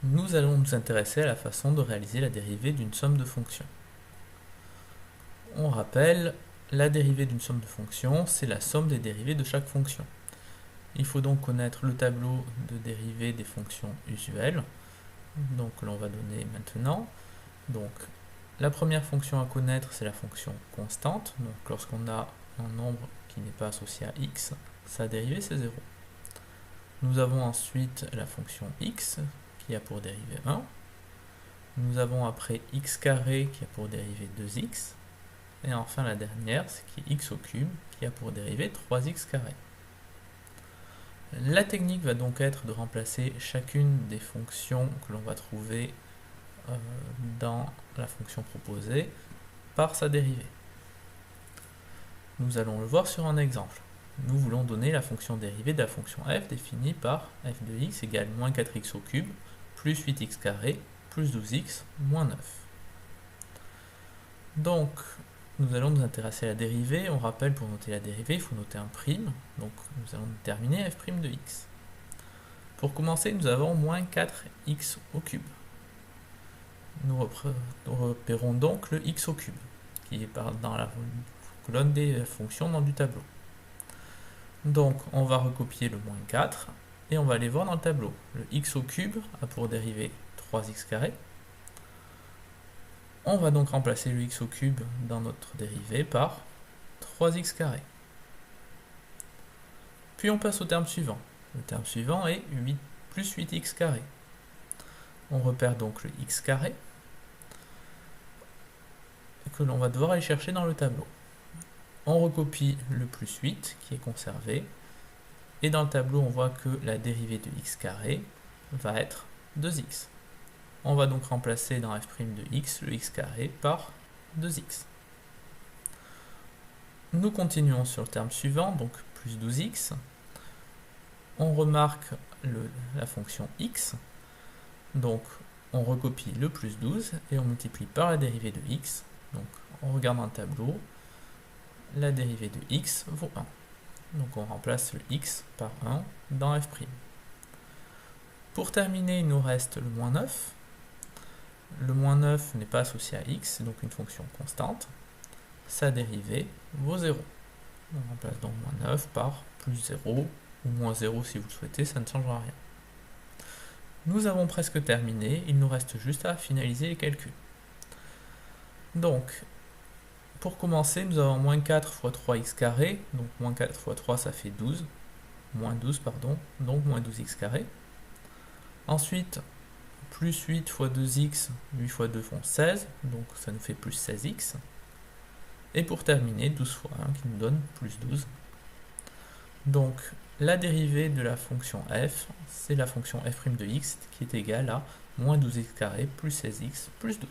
Nous allons nous intéresser à la façon de réaliser la dérivée d'une somme de fonctions. On rappelle, la dérivée d'une somme de fonctions, c'est la somme des dérivées de chaque fonction. Il faut donc connaître le tableau de dérivée des fonctions usuelles, donc que l'on va donner maintenant. Donc, la première fonction à connaître, c'est la fonction constante. Donc, lorsqu'on a un nombre qui n'est pas associé à x, sa dérivée c'est 0. Nous avons ensuite la fonction x, qui a pour dérivée 1. Nous avons après x carré, qui a pour dérivée 2x. Et enfin la dernière, c'est qui est x au cube, qui a pour dérivée 3x carré. La technique va donc être de remplacer chacune des fonctions que l'on va trouver dans la fonction proposée par sa dérivée. Nous allons le voir sur un exemple. Nous voulons donner la fonction dérivée de la fonction f définie par f de x égale moins 4x au cube plus 8x carré plus 12x moins 9. Donc, nous allons nous intéresser à la dérivée. On rappelle, pour noter la dérivée, il faut noter un prime. Donc, nous allons déterminer f' de x. Pour commencer, nous avons moins 4x au cube. Nous repérons donc le x au cube, qui est dans la colonne des fonctions dans du tableau. Donc, on va recopier le moins 4, et on va aller voir dans le tableau. Le x au cube a pour dérivée 3x carré. On va donc remplacer le x au cube dans notre dérivée par 3x carré. Puis on passe au terme suivant. Le terme suivant est 8 plus 8x carré. On repère donc le x carré que l'on va devoir aller chercher dans le tableau. On recopie le plus 8 qui est conservé. Et dans le tableau, on voit que la dérivée de x carré va être 2x. On va donc remplacer dans f' de x le x carré par 2x. Nous continuons sur le terme suivant, donc plus 12x. On remarque la fonction x. Donc on recopie le plus 12 et on multiplie par la dérivée de x. Donc on regarde dans le tableau, la dérivée de x vaut 1. Donc on remplace le x par 1 dans f'. Pour terminer, il nous reste le moins 9. Le moins 9 n'est pas associé à x, c'est donc une fonction constante. Sa dérivée vaut 0. On remplace donc moins 9 par plus 0, ou moins 0 si vous le souhaitez, ça ne changera rien. Nous avons presque terminé, il nous reste juste à finaliser les calculs. Donc, pour commencer, nous avons moins 4 fois 3x carré, donc moins 4 fois 3 ça fait 12, moins 12 pardon, donc moins 12x carré. Ensuite, plus 8 fois 2x, 8 fois 2 font 16, donc ça nous fait plus 16x. Et pour terminer, 12 fois 1 qui nous donne plus 12. Donc la dérivée de la fonction f, c'est la fonction f' de x qui est égale à moins 12x carré plus 16x plus 12.